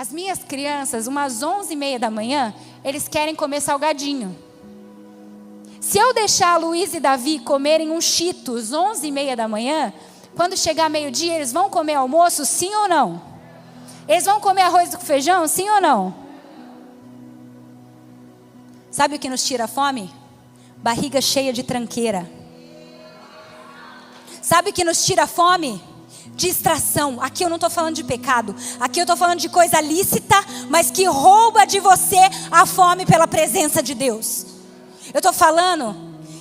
As minhas crianças, umas 11h30 da manhã, eles querem comer salgadinho. Se eu deixar a Luísa e Davi comerem um Cheetos 11h30 da manhã, quando chegar meio-dia, eles vão comer almoço, sim ou não? Eles vão comer arroz com feijão, sim ou não? Sabe o que nos tira a fome? Barriga cheia de tranqueira. Sabe o que nos tira a fome? Distração. Aqui eu não estou falando de pecado. Aqui eu estou falando de coisa lícita, mas que rouba de você a fome pela presença de Deus. Eu estou falando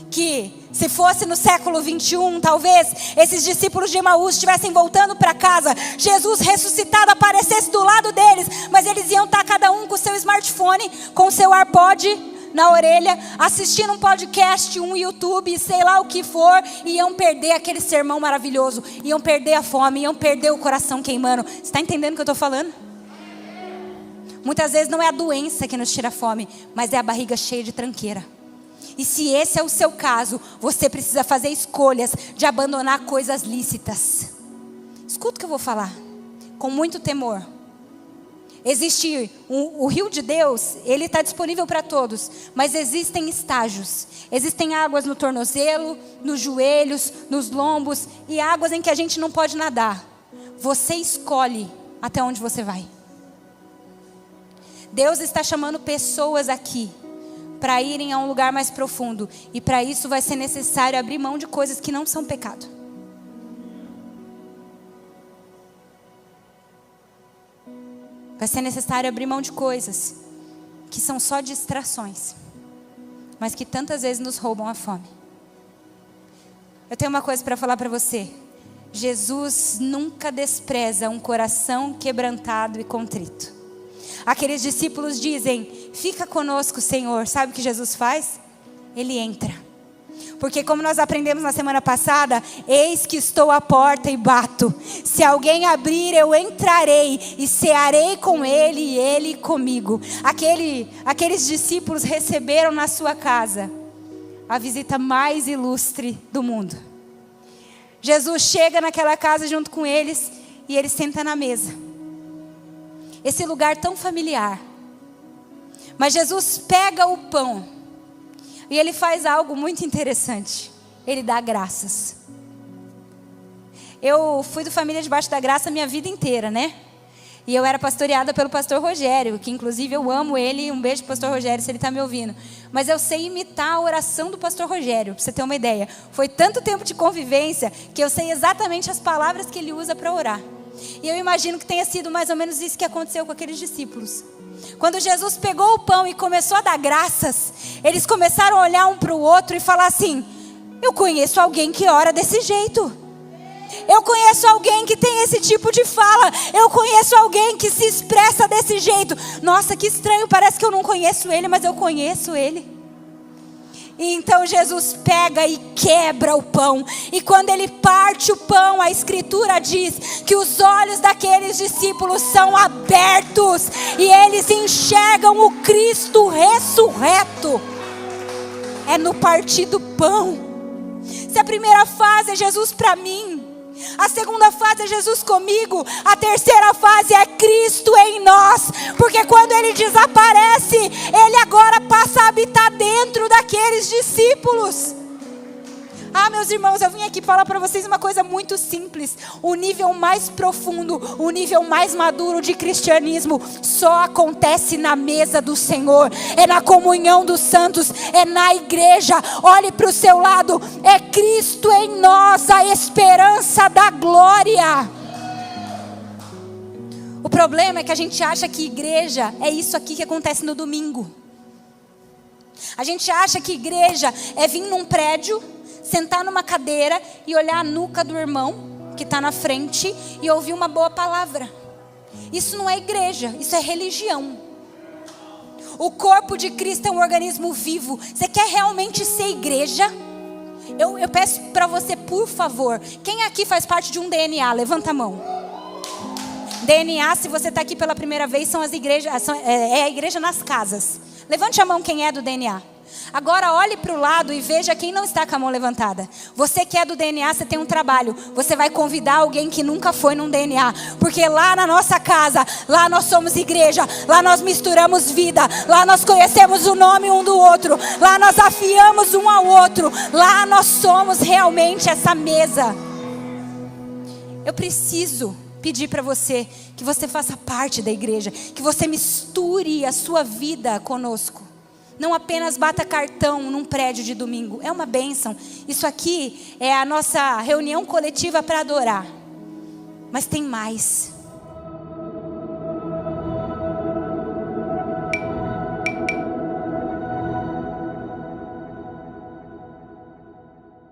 que se fosse no século 21, talvez esses discípulos de Emaús estivessem voltando para casa, Jesus ressuscitado aparecesse do lado deles, mas eles iam estar cada um com o seu smartphone, com o seu AirPod na orelha, assistindo um podcast, um YouTube, sei lá o que for, e iam perder aquele sermão maravilhoso, iam perder a fome, iam perder o coração queimando. Você está entendendo o que eu estou falando? Muitas vezes não é a doença que nos tira a fome, mas é a barriga cheia de tranqueira. E se esse é o seu caso, você precisa fazer escolhas de abandonar coisas lícitas. Escuta o que eu vou falar, com muito temor. Existe o rio de Deus, ele está disponível para todos, mas existem estágios. Existem águas no tornozelo, nos joelhos, nos lombos e águas em que a gente não pode nadar. Você escolhe até onde você vai. Deus está chamando pessoas aqui para irem a um lugar mais profundo, e para isso vai ser necessário abrir mão de coisas que não são pecado. Vai ser necessário abrir mão de coisas que são só distrações, mas que tantas vezes nos roubam a fome. Eu tenho uma coisa para falar para você. Jesus nunca despreza um coração quebrantado e contrito. Aqueles discípulos dizem: fica conosco, Senhor. Sabe o que Jesus faz? Ele entra. Porque como nós aprendemos na semana passada, eis que estou à porta e bato. Se alguém abrir, eu entrarei e cearei com ele e ele comigo. Aqueles discípulos receberam na sua casa a visita mais ilustre do mundo. Jesus chega naquela casa junto com eles e ele senta na mesa. Esse lugar tão familiar. Mas Jesus pega o pão e ele faz algo muito interessante. Ele dá graças. Eu fui do Família Debaixo da Graça a minha vida inteira, né? E eu era pastoreada pelo pastor Rogério, que inclusive eu amo ele. Um beijo pro pastor Rogério, se ele está me ouvindo. Mas eu sei imitar a oração do pastor Rogério, para você ter uma ideia. Foi tanto tempo de convivência que eu sei exatamente as palavras que ele usa para orar. E eu imagino que tenha sido mais ou menos isso que aconteceu com aqueles discípulos. Quando Jesus pegou o pão e começou a dar graças, eles começaram a olhar um para o outro e falar assim: eu conheço alguém que ora desse jeito. Eu conheço alguém que tem esse tipo de fala. Eu conheço alguém que se expressa desse jeito. Nossa, que estranho, parece que eu não conheço ele, mas eu conheço ele. E então Jesus pega e quebra o pão. E quando ele parte o pão, a escritura diz que os olhos daqueles discípulos são abertos e eles enxergam o Cristo ressurreto. É no partir do pão. Se a primeira fase é Jesus para mim, a segunda fase é Jesus comigo, a terceira fase é Cristo em nós, porque quando ele desaparece, ele agora passa a habitar dentro daqueles discípulos. Ah, meus irmãos, eu vim aqui falar para vocês uma coisa muito simples. O nível mais profundo, o nível mais maduro de cristianismo só acontece na mesa do Senhor. É na comunhão dos santos, é na igreja. Olhe para o seu lado, é Cristo em nós, a esperança da glória. O problema é que a gente acha que igreja é isso aqui que acontece no domingo. A gente acha que igreja é vir num prédio, sentar numa cadeira e olhar a nuca do irmão que está na frente e ouvir uma boa palavra. Isso não é igreja, isso é religião. O corpo de Cristo é um organismo vivo. Você quer realmente ser igreja? Eu peço para você, por favor, quem aqui faz parte de um DNA? Levanta a mão. DNA, se você está aqui pela primeira vez, são as igrejas, é a igreja nas casas. Levante a mão quem é do DNA. Agora olhe para o lado e veja quem não está com a mão levantada. Você que é do DNA, você tem um trabalho. Você vai convidar alguém que nunca foi num DNA. Porque lá na nossa casa, lá nós somos igreja. Lá nós misturamos vida. Lá nós conhecemos o nome um do outro. Lá nós afiamos um ao outro. Lá nós somos realmente essa mesa. Eu preciso pedir para você que você faça parte da igreja. Que você misture a sua vida conosco. Não apenas bata cartão num prédio de domingo. É uma bênção. Isso aqui é a nossa reunião coletiva para adorar. Mas tem mais.